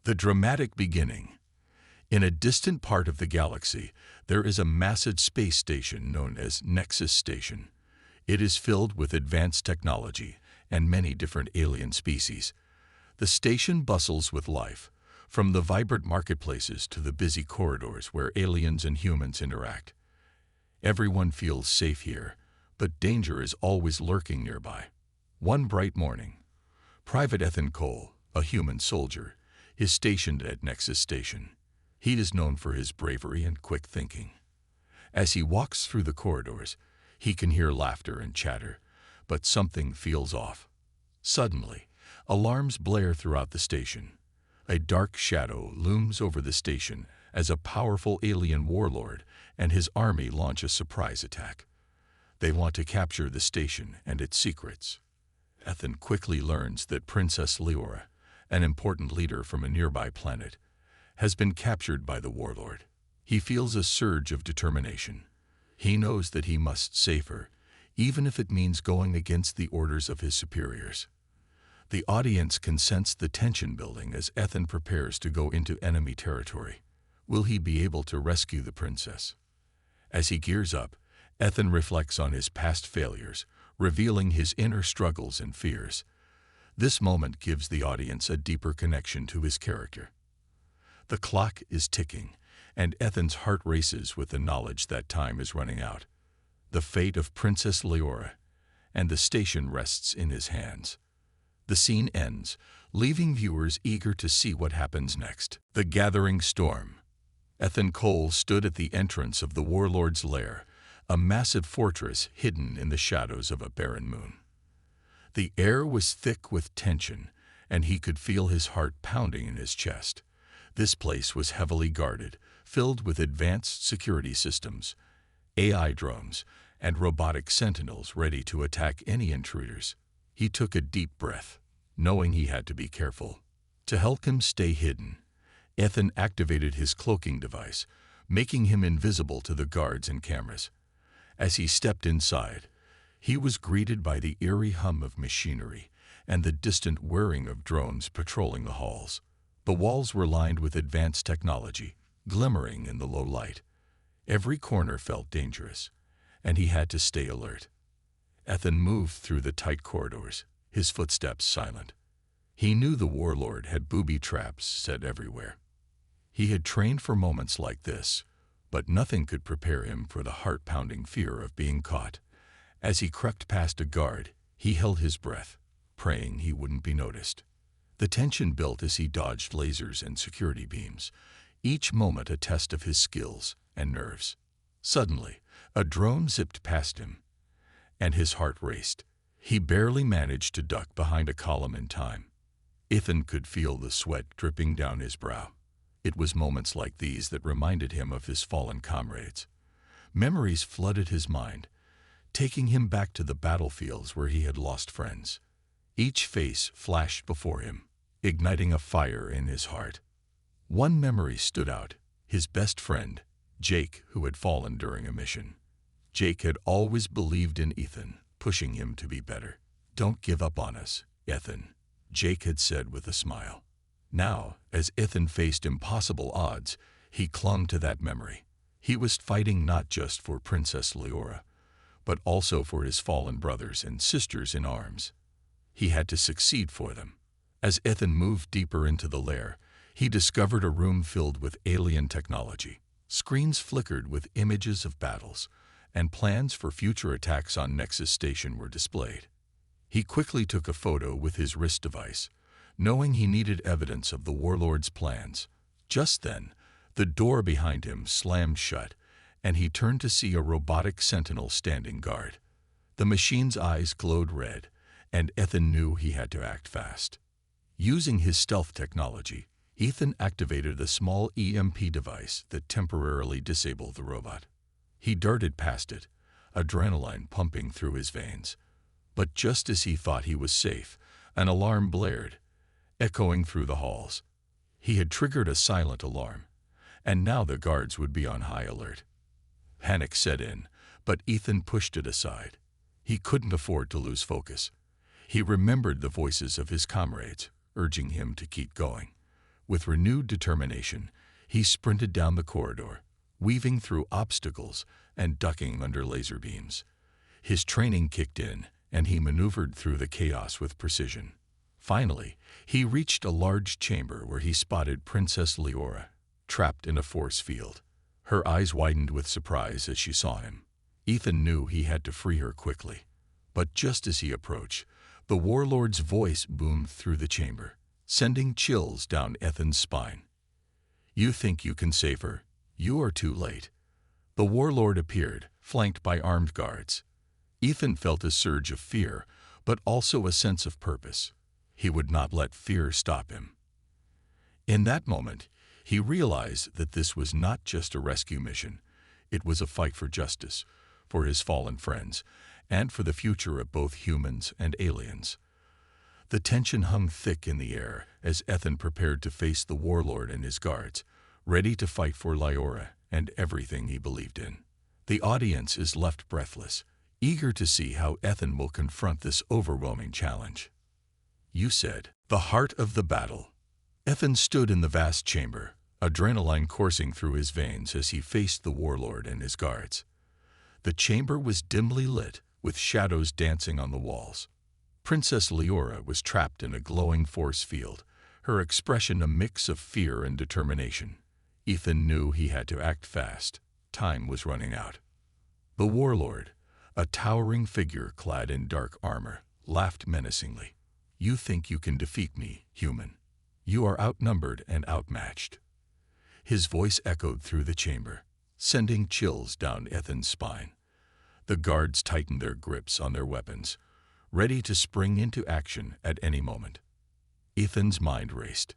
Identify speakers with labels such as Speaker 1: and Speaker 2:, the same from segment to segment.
Speaker 1: The dramatic beginning. In a distant part of the galaxy, there is a massive space station known as Nexus Station. It is filled with advanced technology and many different alien species. The station bustles with life, from the vibrant marketplaces to the busy corridors where aliens and humans interact. Everyone feels safe here, but danger is always lurking nearby. One bright morning, Private Ethan Cole, a human soldier, is stationed at Nexus Station. He is known for his bravery and quick thinking. As he walks through the corridors, he can hear laughter and chatter, but something feels off. Suddenly, alarms blare throughout the station. A dark shadow looms over the station as a powerful alien warlord and his army launch a surprise attack. They want to capture the station and its secrets. Ethan quickly learns that Princess Leora, an important leader from a nearby planet, has been captured by the warlord. He feels a surge of determination. He knows that he must save her, even if it means going against the orders of his superiors. The audience can sense the tension building as Ethan prepares to go into enemy territory. Will he be able to rescue the princess? As he gears up, Ethan reflects on his past failures, revealing his inner struggles and fears. This moment gives the audience a deeper connection to his character. The clock is ticking, and Ethan's heart races with the knowledge that time is running out. The fate of Princess Leora and the station rests in his hands. The scene ends, leaving viewers eager to see what happens next. The gathering storm. Ethan Cole stood at the entrance of the warlord's lair, a massive fortress hidden in the shadows of a barren moon. The air was thick with tension, and he could feel his heart pounding in his chest. This place was heavily guarded, filled with advanced security systems, AI drones, and robotic sentinels ready to attack any intruders. He took a deep breath, knowing he had to be careful. To help him stay hidden, Ethan activated his cloaking device, making him invisible to the guards and cameras. As he stepped inside, he was greeted by the eerie hum of machinery and the distant whirring of drones patrolling the halls. The walls were lined with advanced technology, glimmering in the low light. Every corner felt dangerous, and he had to stay alert. Ethan moved through the tight corridors, his footsteps silent. He knew the warlord had booby traps set everywhere. He had trained for moments like this, but nothing could prepare him for the heart-pounding fear of being caught. As he crept past a guard, he held his breath, praying he wouldn't be noticed. The tension built as he dodged lasers and security beams, each moment a test of his skills and nerves. Suddenly, a drone zipped past him, and his heart raced. He barely managed to duck behind a column in time. Ethan could feel the sweat dripping down his brow. It was moments like these that reminded him of his fallen comrades. Memories flooded his mind, taking him back to the battlefields where he had lost friends. Each face flashed before him, igniting a fire in his heart. One memory stood out, his best friend, Jake, who had fallen during a mission. Jake had always believed in Ethan, pushing him to be better. "Don't give up on us, Ethan," Jake had said with a smile. Now, as Ethan faced impossible odds, he clung to that memory. He was fighting not just for Princess Leora, but also for his fallen brothers and sisters in arms. He had to succeed for them. As Ethan moved deeper into the lair, he discovered a room filled with alien technology. Screens flickered with images of battles, and plans for future attacks on Nexus Station were displayed. He quickly took a photo with his wrist device, knowing he needed evidence of the warlord's plans. Just then, the door behind him slammed shut, and he turned to see a robotic sentinel standing guard. The machine's eyes glowed red, and Ethan knew he had to act fast. Using his stealth technology, Ethan activated a small EMP device that temporarily disabled the robot. He darted past it, adrenaline pumping through his veins. But just as he thought he was safe, an alarm blared, echoing through the halls. He had triggered a silent alarm, and now the guards would be on high alert. Panic set in, but Ethan pushed it aside. He couldn't afford to lose focus. He remembered the voices of his comrades, urging him to keep going. With renewed determination, he sprinted down the corridor, weaving through obstacles and ducking under laser beams. His training kicked in, and he maneuvered through the chaos with precision. Finally, he reached a large chamber where he spotted Princess Leora, trapped in a force field. Her eyes widened with surprise as she saw him. Ethan knew he had to free her quickly. But just as he approached, the warlord's voice boomed through the chamber, sending chills down Ethan's spine. "You think you can save her? You are too late." The warlord appeared, flanked by armed guards. Ethan felt a surge of fear, but also a sense of purpose. He would not let fear stop him. In that moment, he realized that this was not just a rescue mission. It was a fight for justice, for his fallen friends, and for the future of both humans and aliens. The tension hung thick in the air as Ethan prepared to face the warlord and his guards, ready to fight for Leora and everything he believed in. The audience is left breathless, eager to see how Ethan will confront this overwhelming challenge. "You said, the heart of the battle." Ethan stood in the vast chamber, adrenaline coursing through his veins as he faced the warlord and his guards. The chamber was dimly lit, with shadows dancing on the walls. Princess Leora was trapped in a glowing force field, her expression a mix of fear and determination. Ethan knew he had to act fast. Time was running out. The warlord, a towering figure clad in dark armor, laughed menacingly. "You think you can defeat me, human? You are outnumbered and outmatched." His voice echoed through the chamber, sending chills down Ethan's spine. The guards tightened their grips on their weapons, ready to spring into action at any moment. Ethan's mind raced.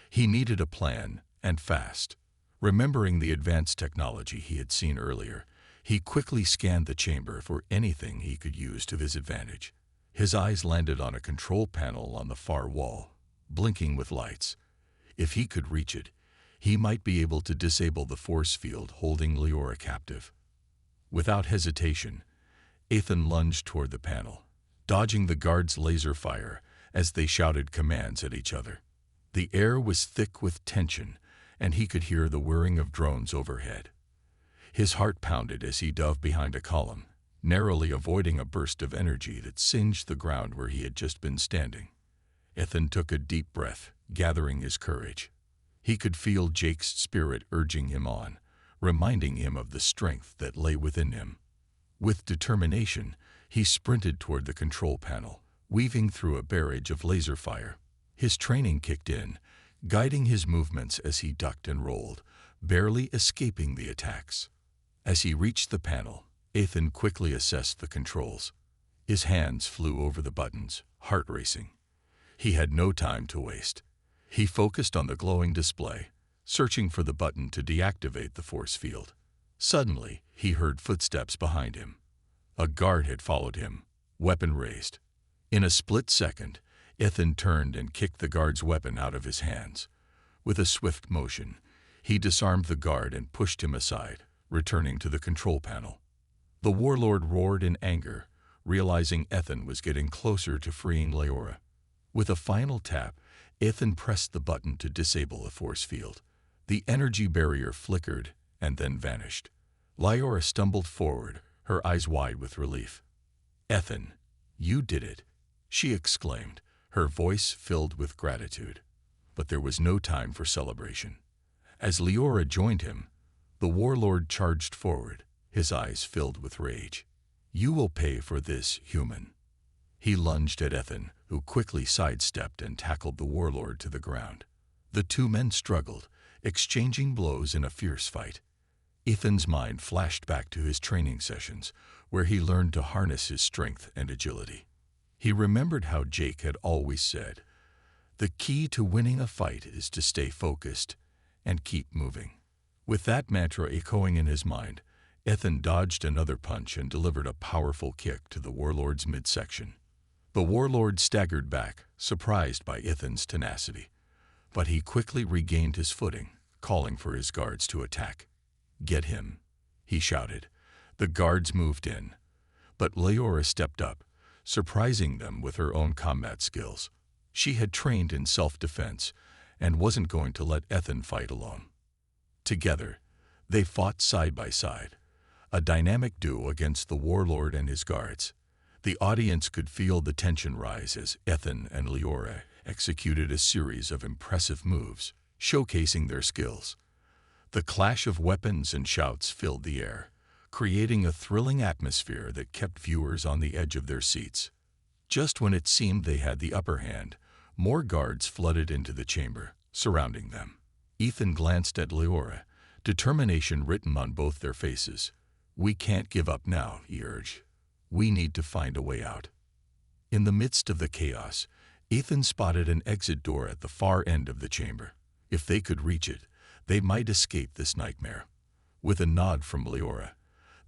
Speaker 1: He needed a plan, and fast. Remembering the advanced technology he had seen earlier, he quickly scanned the chamber for anything he could use to his advantage. His eyes landed on a control panel on the far wall, blinking with lights. If he could reach it, he might be able to disable the force field holding Leora captive. Without hesitation, Ethan lunged toward the panel, dodging the guards' laser fire as they shouted commands at each other. The air was thick with tension, and he could hear the whirring of drones overhead. His heart pounded as he dove behind a column, narrowly avoiding a burst of energy that singed the ground where he had just been standing. Ethan took a deep breath, gathering his courage. He could feel Jake's spirit urging him on, reminding him of the strength that lay within him. With determination, he sprinted toward the control panel, weaving through a barrage of laser fire. His training kicked in, guiding his movements as he ducked and rolled, barely escaping the attacks. As he reached the panel, Ethan quickly assessed the controls. His hands flew over the buttons, heart racing. He had no time to waste. He focused on the glowing display, searching for the button to deactivate the force field. Suddenly, he heard footsteps behind him. A guard had followed him, weapon raised. In a split second, Ethan turned and kicked the guard's weapon out of his hands. With a swift motion, he disarmed the guard and pushed him aside, returning to the control panel. The warlord roared in anger, realizing Ethan was getting closer to freeing Leora. With a final tap, Ethan pressed the button to disable the force field. The energy barrier flickered and then vanished. Leora stumbled forward, her eyes wide with relief. "Ethan, you did it," she exclaimed, her voice filled with gratitude. But there was no time for celebration. As Leora joined him, the warlord charged forward, his eyes filled with rage. "You will pay for this, human." He lunged at Ethan, who quickly sidestepped and tackled the warlord to the ground. The two men struggled, exchanging blows in a fierce fight. Ethan's mind flashed back to his training sessions, where he learned to harness his strength and agility. He remembered how Jake had always said, "The key to winning a fight is to stay focused and keep moving." With that mantra echoing in his mind, Ethan dodged another punch and delivered a powerful kick to the warlord's midsection. The warlord staggered back, surprised by Ethan's tenacity. But he quickly regained his footing, calling for his guards to attack. "Get him," he shouted. The guards moved in, but Leora stepped up, surprising them with her own combat skills. She had trained in self-defense and wasn't going to let Ethan fight alone. Together, they fought side by side, a dynamic duo against the warlord and his guards. The audience could feel the tension rise as Ethan and Leora executed a series of impressive moves, showcasing their skills. The clash of weapons and shouts filled the air, creating a thrilling atmosphere that kept viewers on the edge of their seats. Just when it seemed they had the upper hand, more guards flooded into the chamber, surrounding them. Ethan glanced at Leora, determination written on both their faces. "We can't give up now," he urged. "We need to find a way out." In the midst of the chaos, Ethan spotted an exit door at the far end of the chamber. If they could reach it, they might escape this nightmare. With a nod from Leora,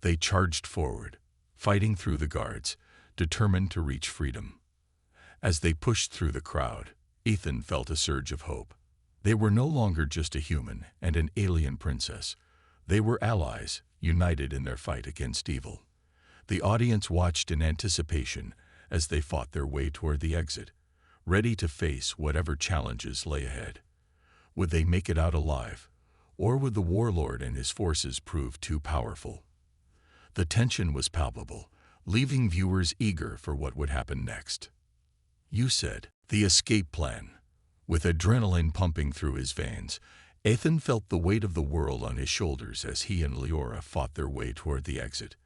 Speaker 1: they charged forward, fighting through the guards, determined to reach freedom. As they pushed through the crowd, Ethan felt a surge of hope. They were no longer just a human and an alien princess. They were allies, united in their fight against evil. The audience watched in anticipation as they fought their way toward the exit, ready to face whatever challenges lay ahead. Would they make it out alive, or would the warlord and his forces prove too powerful? The tension was palpable, leaving viewers eager for what would happen next. "You said, the escape plan." With adrenaline pumping through his veins, Ethan felt the weight of the world on his shoulders as he and Leora fought their way toward the exit.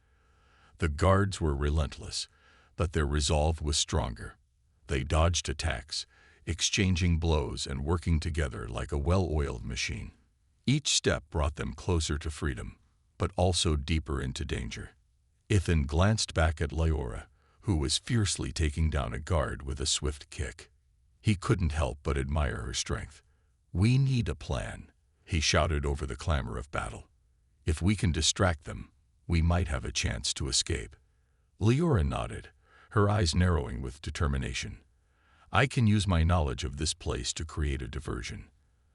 Speaker 1: The guards were relentless, but their resolve was stronger. They dodged attacks, exchanging blows and working together like a well-oiled machine. Each step brought them closer to freedom, but also deeper into danger. Ethan glanced back at Leora, who was fiercely taking down a guard with a swift kick. He couldn't help but admire her strength. "We need a plan," he shouted over the clamor of battle. "If we can distract them, we might have a chance to escape." Leora nodded, her eyes narrowing with determination. "I can use my knowledge of this place to create a diversion.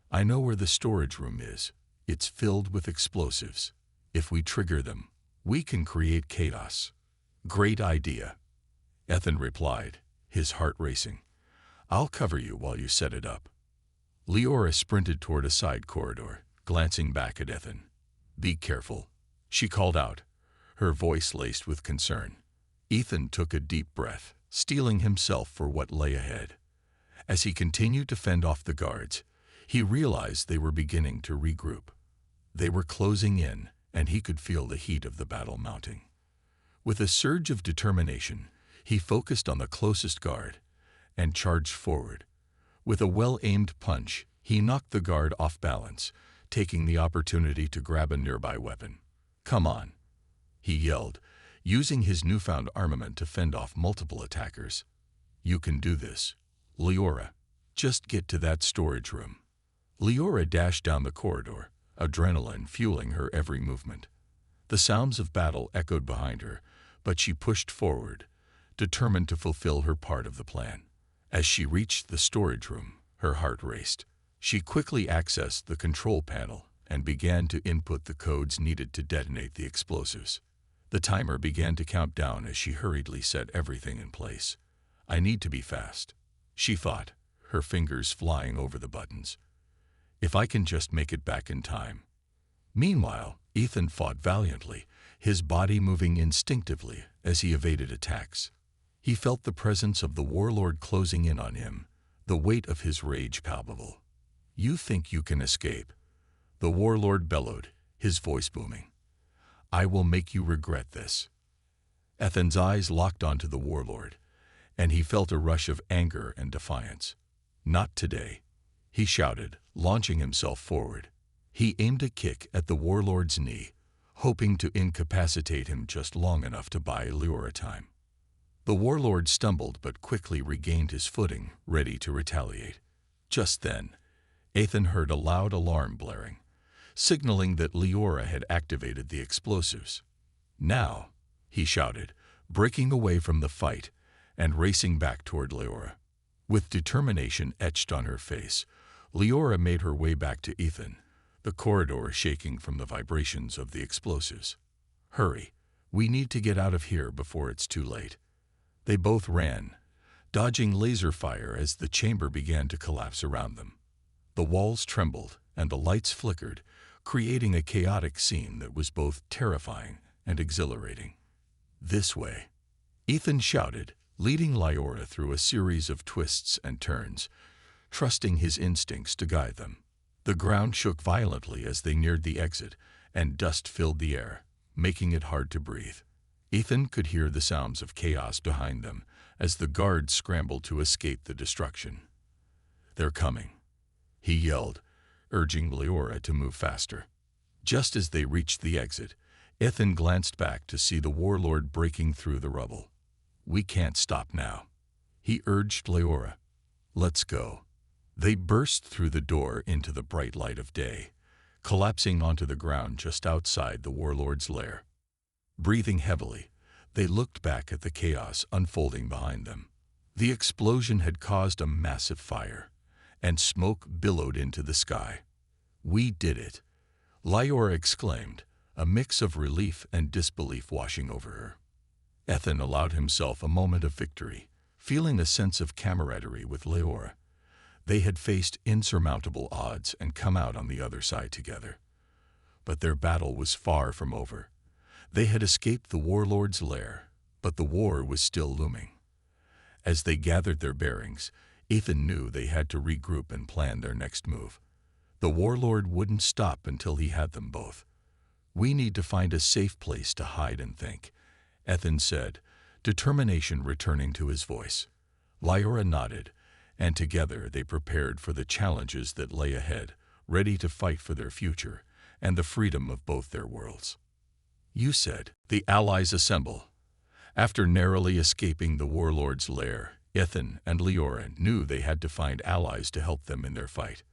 Speaker 1: I know where the storage room is. It's filled with explosives. If we trigger them, we can create chaos." "Great idea," Ethan replied, his heart racing. "I'll cover you while you set it up." Leora sprinted toward a side corridor, glancing back at Ethan. "Be careful," she called out, her voice laced with concern. Ethan took a deep breath, steeling himself for what lay ahead. As he continued to fend off the guards, he realized they were beginning to regroup. They were closing in, and he could feel the heat of the battle mounting. With a surge of determination, he focused on the closest guard and charged forward. With a well-aimed punch, he knocked the guard off balance, taking the opportunity to grab a nearby weapon. "Come on," he yelled, using his newfound armament to fend off multiple attackers. "You can do this, Leora. Just get to that storage room." Leora dashed down the corridor, adrenaline fueling her every movement. The sounds of battle echoed behind her, but she pushed forward, determined to fulfill her part of the plan. As she reached the storage room, her heart raced. She quickly accessed the control panel and began to input the codes needed to detonate the explosives. The timer began to count down as she hurriedly set everything in place. "I need to be fast," she thought, her fingers flying over the buttons. "If I can just make it back in time." Meanwhile, Ethan fought valiantly, his body moving instinctively as he evaded attacks. He felt the presence of the warlord closing in on him, the weight of his rage palpable. "You think you can escape?" the warlord bellowed, his voice booming. "I will make you regret this." Ethan's eyes locked onto the warlord, and he felt a rush of anger and defiance. "Not today," he shouted, launching himself forward. He aimed a kick at the warlord's knee, hoping to incapacitate him just long enough to buy Leora time. The warlord stumbled but quickly regained his footing, ready to retaliate. Just then, Ethan heard a loud alarm blaring, signaling that Leora had activated the explosives. "Now," he shouted, breaking away from the fight and racing back toward Leora. With determination etched on her face, Leora made her way back to Ethan, the corridor shaking from the vibrations of the explosives. "Hurry, we need to get out of here before it's too late." They both ran, dodging laser fire as the chamber began to collapse around them. The walls trembled and the lights flickered, creating a chaotic scene that was both terrifying and exhilarating. "This way," Ethan shouted, leading Lyora through a series of twists and turns, trusting his instincts to guide them. The ground shook violently as they neared the exit, and dust filled the air, making it hard to breathe. Ethan could hear the sounds of chaos behind them as the guards scrambled to escape the destruction. "They're coming," he yelled, urging Lyora to move faster. Just as they reached the exit, Ethan glanced back to see the warlord breaking through the rubble. "We can't stop now," he urged Lyora. "Let's go." They burst through the door into the bright light of day, collapsing onto the ground just outside the warlord's lair. Breathing heavily, they looked back at the chaos unfolding behind them. The explosion had caused a massive fire, and smoke billowed into the sky. "We did it," Lyora exclaimed, a mix of relief and disbelief washing over her. Ethan allowed himself a moment of victory, feeling a sense of camaraderie with Lyora. They had faced insurmountable odds and come out on the other side together. But their battle was far from over. They had escaped the warlord's lair, but the war was still looming. As they gathered their bearings, Ethan knew they had to regroup and plan their next move. The warlord wouldn't stop until he had them both. "We need to find a safe place to hide and think," Ethan said, determination returning to his voice. Lyora nodded, and together they prepared for the challenges that lay ahead, ready to fight for their future and the freedom of both their worlds. "You said, the Allies assemble." After narrowly escaping the warlord's lair, Ethan and Lyora knew they had to find allies to help them in their fight.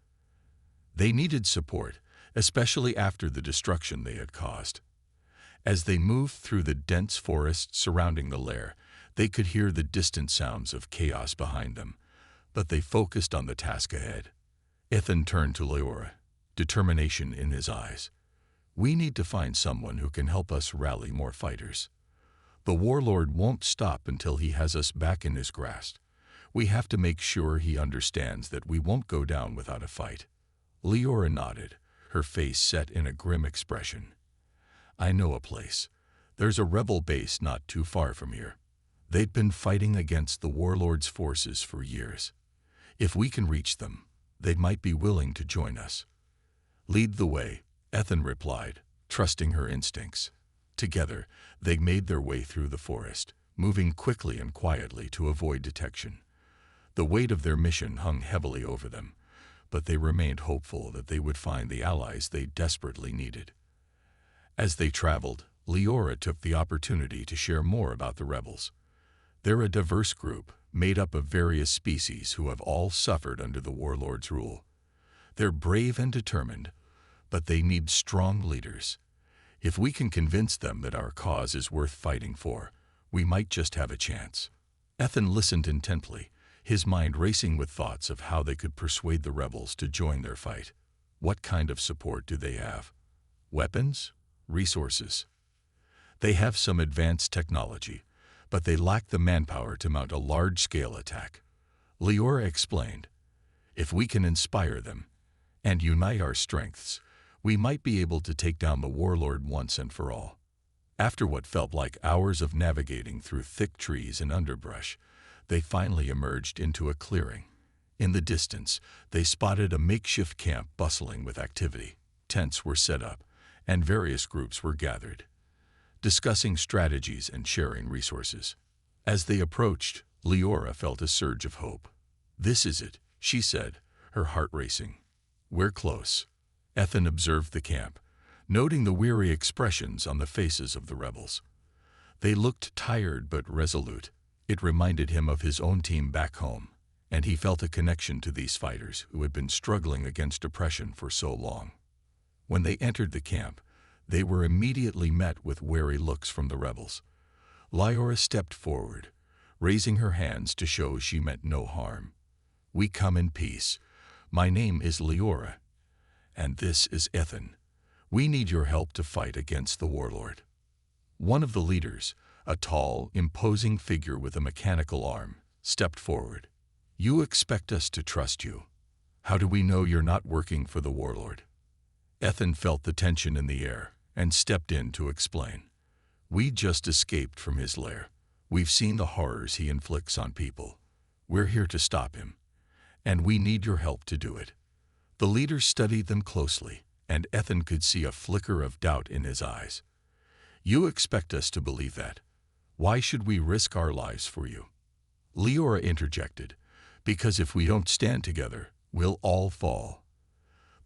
Speaker 1: They needed support, especially after the destruction they had caused. As they moved through the dense forest surrounding the lair, they could hear the distant sounds of chaos behind them, but they focused on the task ahead. Ethan turned to Lyora, determination in his eyes. "We need to find someone who can help us rally more fighters. The warlord won't stop until he has us back in his grasp. We have to make sure he understands that we won't go down without a fight." Lyora nodded, her face set in a grim expression. "I know a place. There's a rebel base not too far from here. They'd been fighting against the warlord's forces for years. If we can reach them, they might be willing to join us." "Lead the way," Ethan replied, trusting her instincts. Together, they made their way through the forest, moving quickly and quietly to avoid detection. The weight of their mission hung heavily over them, but they remained hopeful that they would find the allies they desperately needed. As they traveled, Lyora took the opportunity to share more about the rebels. They're a diverse group, made up of various species who have all suffered under the warlord's rule. They're brave and determined, but they need strong leaders. If we can convince them that our cause is worth fighting for, we might just have a chance. Ethan listened intently, his mind racing with thoughts of how they could persuade the rebels to join their fight. What kind of support do they have? Weapons? Resources? They have some advanced technology, but they lack the manpower to mount a large-scale attack. Lyora explained, "If we can inspire them and unite our strengths, we might be able to take down the warlord once and for all." After what felt like hours of navigating through thick trees and underbrush, they finally emerged into a clearing. In the distance, they spotted a makeshift camp bustling with activity. Tents were set up, and various groups were gathered, discussing strategies and sharing resources. As they approached, Lyora felt a surge of hope. "This is it," she said, her heart racing. "We're close." Ethan observed the camp, noting the weary expressions on the faces of the rebels. They looked tired but resolute. It reminded him of his own team back home, and he felt a connection to these fighters who had been struggling against oppression for so long. When they entered the camp, they were immediately met with wary looks from the rebels. Lyora stepped forward, raising her hands to show she meant no harm. "We come in peace. My name is Lyora, and this is Ethan. We need your help to fight against the warlord." One of the leaders, a tall, imposing figure with a mechanical arm, stepped forward. "You expect us to trust you?" How do we know you're not working for the warlord? Ethan felt the tension in the air and stepped in to explain. We just escaped from his lair. We've seen the horrors he inflicts on people. We're here to stop him, and we need your help to do it. The leader studied them closely, and Ethan could see a flicker of doubt in his eyes. You expect us to believe that? Why should we risk our lives for you? Leora interjected, because if we don't stand together, we'll all fall.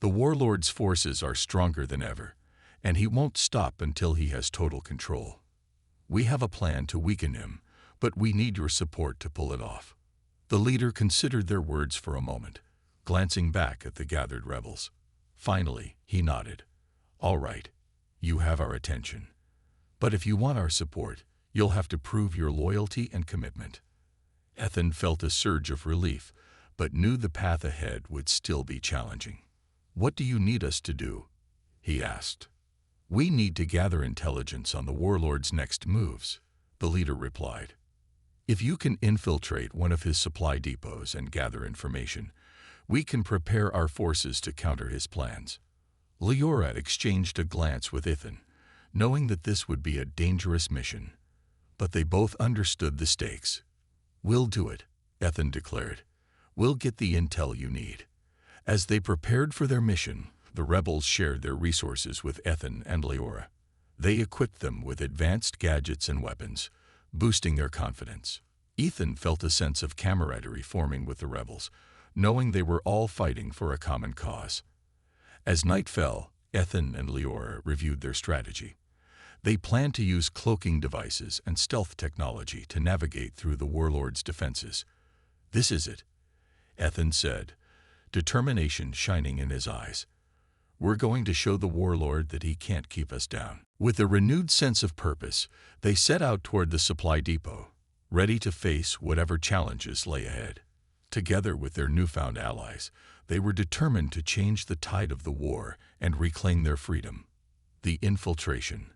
Speaker 1: The warlord's forces are stronger than ever, and he won't stop until he has total control. We have a plan to weaken him, but we need your support to pull it off. The leader considered their words for a moment, glancing back at the gathered rebels. Finally, he nodded. All right, you have our attention. But if you want our support, you'll have to prove your loyalty and commitment. Ethan felt a surge of relief, but knew the path ahead would still be challenging. What do you need us to do? He asked. We need to gather intelligence on the warlord's next moves, the leader replied. If you can infiltrate one of his supply depots and gather information, we can prepare our forces to counter his plans. Leora exchanged a glance with Ethan, knowing that this would be a dangerous mission. But they both understood the stakes. We'll do it, Ethan declared. We'll get the intel you need. As they prepared for their mission, the rebels shared their resources with Ethan and Leora. They equipped them with advanced gadgets and weapons, boosting their confidence. Ethan felt a sense of camaraderie forming with the rebels, knowing they were all fighting for a common cause. As night fell, Ethan and Leora reviewed their strategy. They planned to use cloaking devices and stealth technology to navigate through the warlord's defenses. This is it, Ethan said, determination shining in his eyes. We're going to show the warlord that he can't keep us down. With a renewed sense of purpose, they set out toward the supply depot, ready to face whatever challenges lay ahead. Together with their newfound allies, they were determined to change the tide of the war and reclaim their freedom. The infiltration.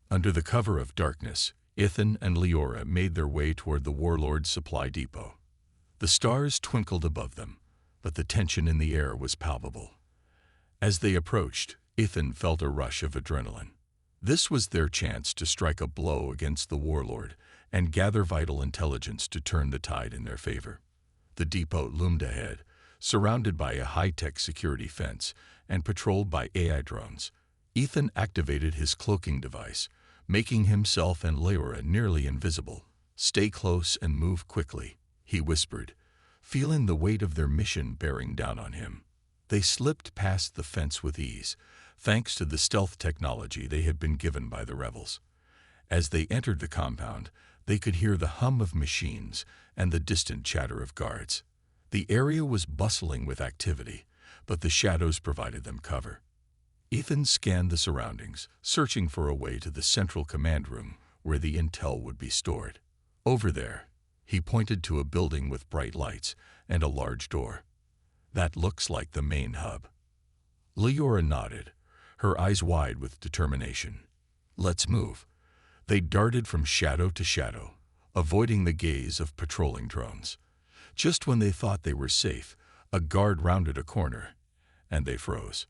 Speaker 1: Under the cover of darkness, Ethan and Leora made their way toward the warlord's supply depot. The stars twinkled above them, but the tension in the air was palpable. As they approached, Ethan felt a rush of adrenaline. This was their chance to strike a blow against the warlord and gather vital intelligence to turn the tide in their favor. The depot loomed ahead, surrounded by a high-tech security fence and patrolled by AI drones. Ethan activated his cloaking device, making himself and Leora nearly invisible. Stay close and move quickly, he whispered, feeling the weight of their mission bearing down on him. They slipped past the fence with ease, thanks to the stealth technology they had been given by the rebels. As they entered the compound, they could hear the hum of machines and the distant chatter of guards. The area was bustling with activity, but the shadows provided them cover. Ethan scanned the surroundings, searching for a way to the central command room where the intel would be stored. Over there, he pointed to a building with bright lights and a large door. That looks like the main hub. Leora nodded, her eyes wide with determination. Let's move. They darted from shadow to shadow, avoiding the gaze of patrolling drones. Just when they thought they were safe, a guard rounded a corner, and they froze.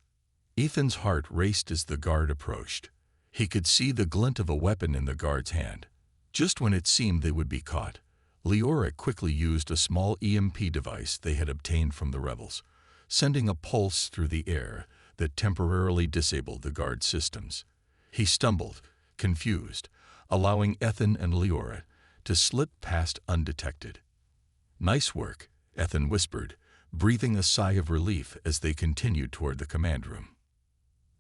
Speaker 1: Ethan's heart raced as the guard approached. He could see the glint of a weapon in the guard's hand. Just when it seemed they would be caught, Leora quickly used a small EMP device they had obtained from the rebels, sending a pulse through the air that temporarily disabled the guard's systems. He stumbled, confused, allowing Ethan and Leora to slip past undetected. Nice work, Ethan whispered, breathing a sigh of relief as they continued toward the command room.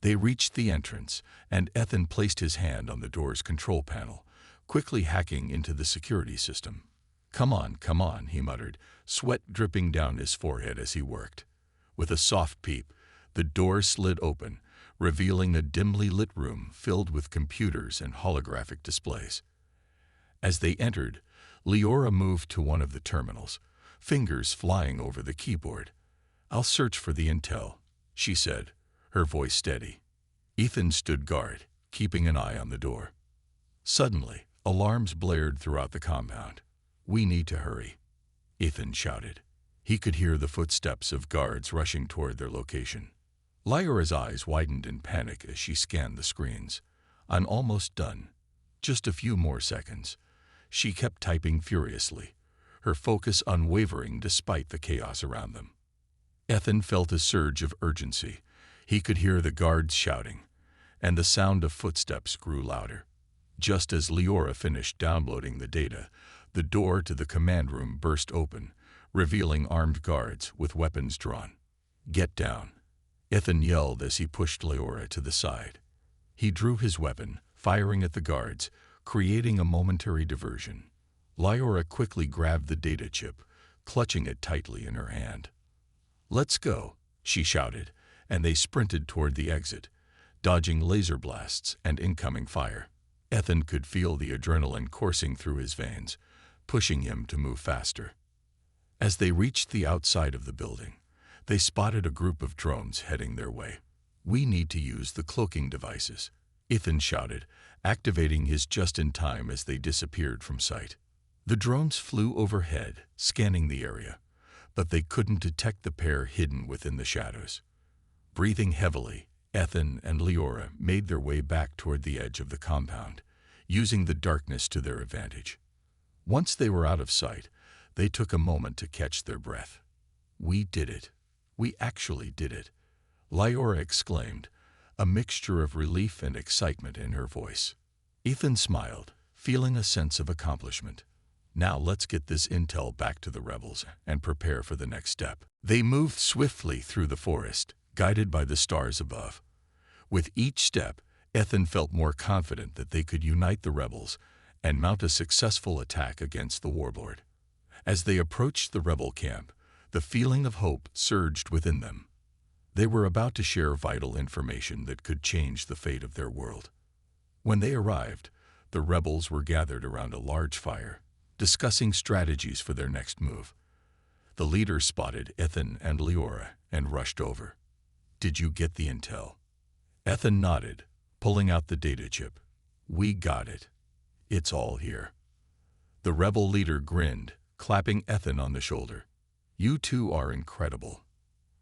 Speaker 1: They reached the entrance, and Ethan placed his hand on the door's control panel, quickly hacking into the security system. Come on, he muttered, sweat dripping down his forehead as he worked. With a soft peep, the door slid open, revealing a dimly lit room filled with computers and holographic displays. As they entered, Leora moved to one of the terminals, fingers flying over the keyboard. I'll search for the intel, she said, her voice steady. Ethan stood guard, keeping an eye on the door. Suddenly, alarms blared throughout the compound. We need to hurry, Ethan shouted. He could hear the footsteps of guards rushing toward their location. Lyora's eyes widened in panic as she scanned the screens. "I'm almost done. Just a few more seconds." She kept typing furiously, her focus unwavering despite the chaos around them. Ethan felt a surge of urgency. He could hear the guards shouting, and the sound of footsteps grew louder. Just as Leora finished downloading the data, the door to the command room burst open, revealing armed guards with weapons drawn. "Get down," Ethan yelled as he pushed Leora to the side. He drew his weapon, firing at the guards, creating a momentary diversion. Leora quickly grabbed the data chip, clutching it tightly in her hand. "Let's go," she shouted, and they sprinted toward the exit, dodging laser blasts and incoming fire. Ethan could feel the adrenaline coursing through his veins, pushing him to move faster. As they reached the outside of the building, they spotted a group of drones heading their way. "We need to use the cloaking devices," Ethan shouted, activating his just-in-time as they disappeared from sight. The drones flew overhead, scanning the area, but they couldn't detect the pair hidden within the shadows. Breathing heavily, Ethan and Leora made their way back toward the edge of the compound, using the darkness to their advantage. Once they were out of sight, they took a moment to catch their breath. "We did it. We actually did it," Leora exclaimed, a mixture of relief and excitement in her voice. Ethan smiled, feeling a sense of accomplishment. "Now let's get this intel back to the rebels and prepare for the next step." They moved swiftly through the forest, guided by the stars above. With each step, Ethan felt more confident that they could unite the rebels and mount a successful attack against the warlord. As they approached the rebel camp, the feeling of hope surged within them. They were about to share vital information that could change the fate of their world. When they arrived, the rebels were gathered around a large fire, discussing strategies for their next move. The leader spotted Ethan and Leora and rushed over. "Did you get the intel?" Ethan nodded, pulling out the data chip. "We got it. It's all here." The rebel leader grinned, clapping Ethan on the shoulder. "You two are incredible.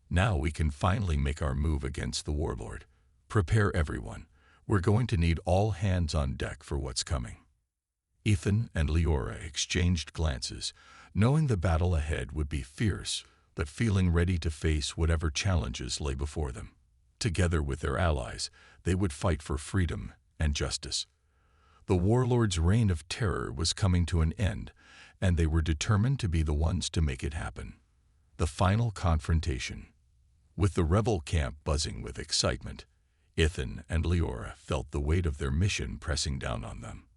Speaker 1: Now we can finally make our move against the warlord. Prepare everyone. We're going to need all hands on deck for what's coming." Ethan and Leora exchanged glances, knowing the battle ahead would be fierce, but feeling ready to face whatever challenges lay before them. Together with their allies, they would fight for freedom and justice. The warlord's reign of terror was coming to an end, and they were determined to be the ones to make it happen. The final confrontation. With the rebel camp buzzing with excitement, Ethan and Leora felt the weight of their mission pressing down on them.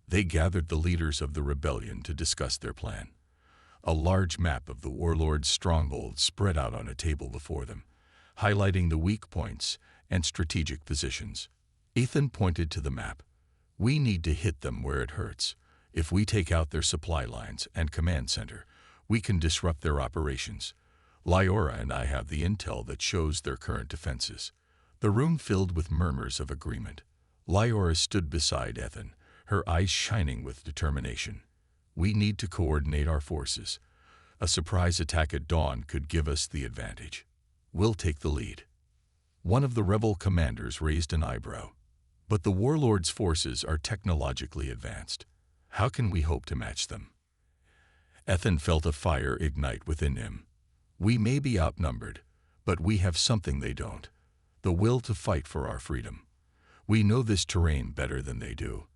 Speaker 1: They gathered the leaders of the rebellion to discuss their plan. A large map of the warlord's stronghold spread out on a table before them, highlighting the weak points and strategic positions. Ethan pointed to the map. "We need to hit them where it hurts. If we take out their supply lines and command center, we can disrupt their operations. Leora and I have the intel that shows their current defenses." The room filled with murmurs of agreement. Leora stood beside Ethan, her eyes shining with determination. "We need to coordinate our forces. A surprise attack at dawn could give us the advantage. We'll take the lead." One of the rebel commanders raised an eyebrow. "But the warlord's forces are technologically advanced. How can we hope to match them?" Ethan felt a fire ignite within him. "We may be outnumbered, but we have something they don't: the will to fight for our freedom. We know this terrain better than they do,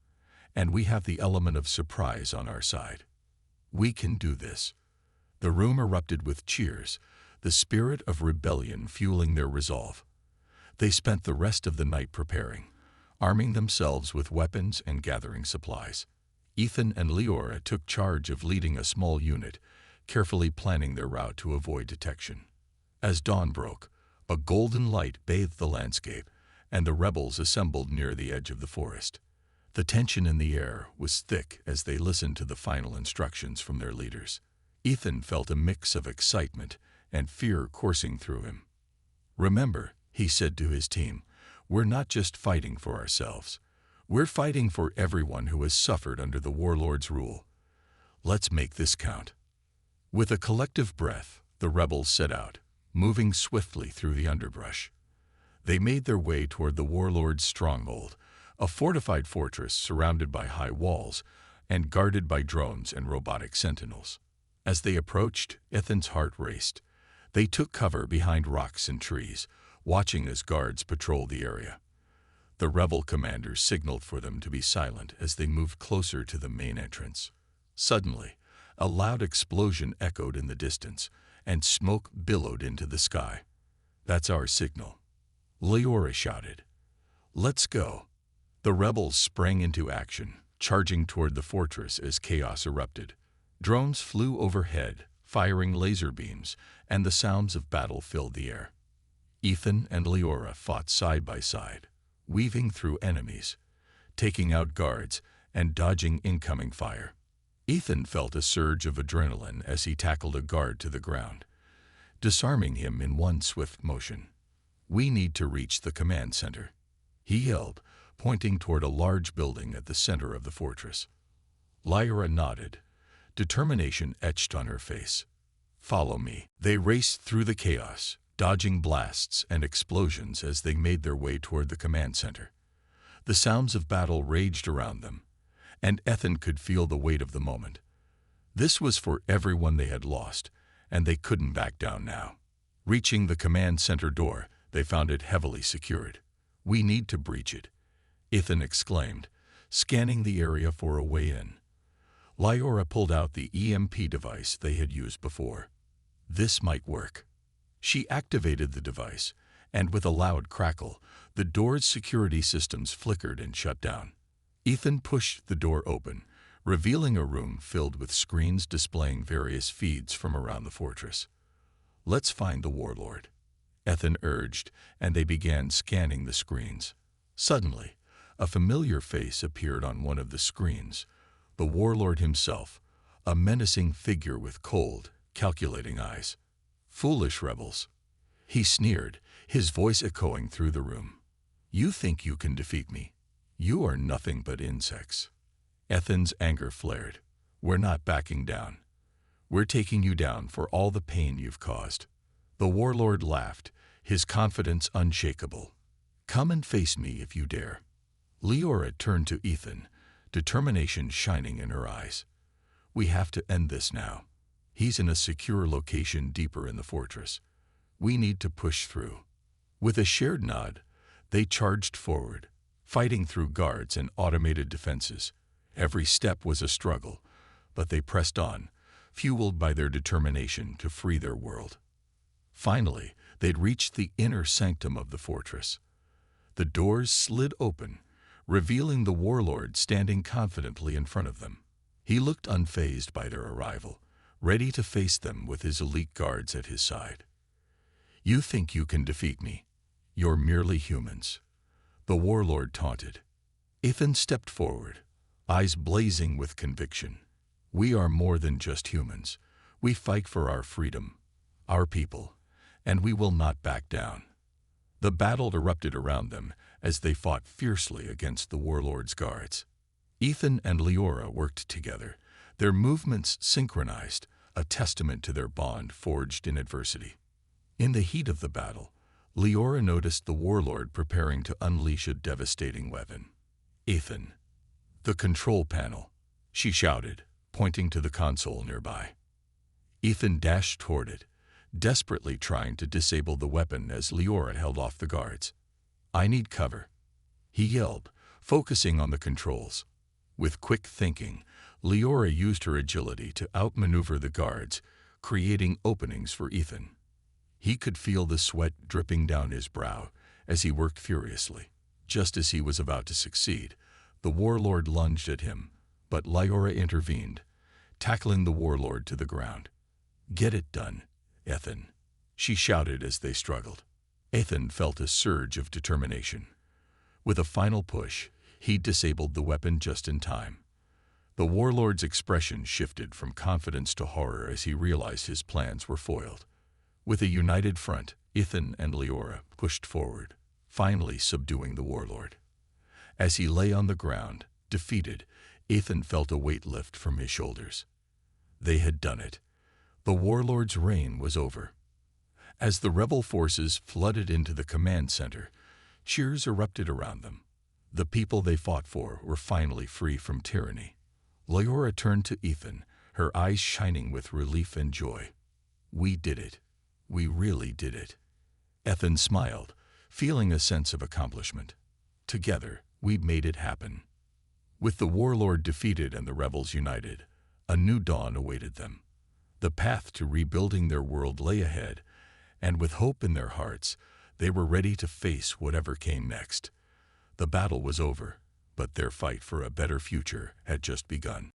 Speaker 1: and we have the element of surprise on our side. We can do this." The room erupted with cheers, the spirit of rebellion fueling their resolve. They spent the rest of the night preparing, arming themselves with weapons and gathering supplies. Ethan and Leora took charge of leading a small unit, carefully planning their route to avoid detection. As dawn broke, a golden light bathed the landscape, and the rebels assembled near the edge of the forest. The tension in the air was thick as they listened to the final instructions from their leaders. Ethan felt a mix of excitement and fear coursing through him. "Remember," he said to his team, "we're not just fighting for ourselves. We're fighting for everyone who has suffered under the warlord's rule. Let's make this count." With a collective breath, The rebels set out, moving swiftly through the underbrush. They made their way toward the warlord's stronghold, a fortified fortress surrounded by high walls and guarded by drones and robotic sentinels. As they approached, Ethan's heart raced. They took cover behind rocks and trees, watching as guards patrolled the area. The rebel commanders signaled for them to be silent as they moved closer to the main entrance. Suddenly, a loud explosion echoed in the distance, and smoke billowed into the sky. "That's our signal," Leora shouted. "Let's go." The rebels sprang into action, charging toward the fortress as chaos erupted. Drones flew overhead, firing laser beams, and the sounds of battle filled the air. Ethan and Leora fought side by side, weaving through enemies, taking out guards, and dodging incoming fire. Ethan felt a surge of adrenaline as he tackled a guard to the ground, disarming him in one swift motion. "We need to reach the command center," he yelled, pointing toward a large building at the center of the fortress. Lyra nodded, determination etched on her face. "Follow me." They raced through the chaos, dodging blasts and explosions as they made their way toward the command center. The sounds of battle raged around them, and Ethan could feel the weight of the moment. This was for everyone they had lost, and they couldn't back down now. Reaching the command center door, they found it heavily secured. "We need to breach it," Ethan exclaimed, scanning the area for a way in. Lyra pulled out the EMP device they had used before. "This might work." She activated the device, and with a loud crackle, the door's security systems flickered and shut down. Ethan pushed the door open, revealing a room filled with screens displaying various feeds from around the fortress. "Let's find the warlord," Ethan urged, and they began scanning the screens. Suddenly, a familiar face appeared on one of the screens, the warlord himself, a menacing figure with cold, calculating eyes. "Foolish rebels," he sneered, his voice echoing through the room. "You think you can defeat me? You are nothing but insects." Ethan's anger flared. "We're not backing down. We're taking you down for all the pain you've caused." The warlord laughed, his confidence unshakable. "Come and face me if you dare." Leora turned to Ethan, determination shining in her eyes. "We have to end this now. He's in a secure location deeper in the fortress. We need to push through." With a shared nod, they charged forward, fighting through guards and automated defenses. Every step was a struggle, but they pressed on, fueled by their determination to free their world. Finally, they'd reached the inner sanctum of the fortress. The doors slid open, revealing the warlord standing confidently in front of them. He looked unfazed by their arrival, ready to face them with his elite guards at his side. "You think you can defeat me? You're merely humans," the warlord taunted. Ethan stepped forward, eyes blazing with conviction. "We are more than just humans. We fight for our freedom, our people, and we will not back down." The battle erupted around them as they fought fiercely against the warlord's guards. Ethan and Leora worked together, their movements synchronized, a testament to their bond forged in adversity. In the heat of the battle, Leora noticed the warlord preparing to unleash a devastating weapon. "Ethan, the control panel," she shouted, pointing to the console nearby. Ethan dashed toward it, desperately trying to disable the weapon as Leora held off the guards. "I need cover," he yelled, focusing on the controls. With quick thinking, Leora used her agility to outmaneuver the guards, creating openings for Ethan. He could feel the sweat dripping down his brow as he worked furiously. Just as he was about to succeed, the warlord lunged at him, but Leora intervened, tackling the warlord to the ground. "Get it done, Ethan," she shouted as they struggled. Ethan felt a surge of determination. With a final push, he disabled the weapon just in time. The warlord's expression shifted from confidence to horror as he realized his plans were foiled. With a united front, Ethan and Leora pushed forward, finally subduing the warlord. As he lay on the ground, defeated, Ethan felt a weight lift from his shoulders. They had done it. The warlord's reign was over. As the rebel forces flooded into the command center, cheers erupted around them. The people they fought for were finally free from tyranny. Leora turned to Ethan, her eyes shining with relief and joy. "We did it. We really did it." Ethan smiled, feeling a sense of accomplishment. Together, we made it happen. With the warlord defeated and the rebels united, a new dawn awaited them. The path to rebuilding their world lay ahead, and with hope in their hearts, they were ready to face whatever came next. The battle was over, but their fight for a better future had just begun.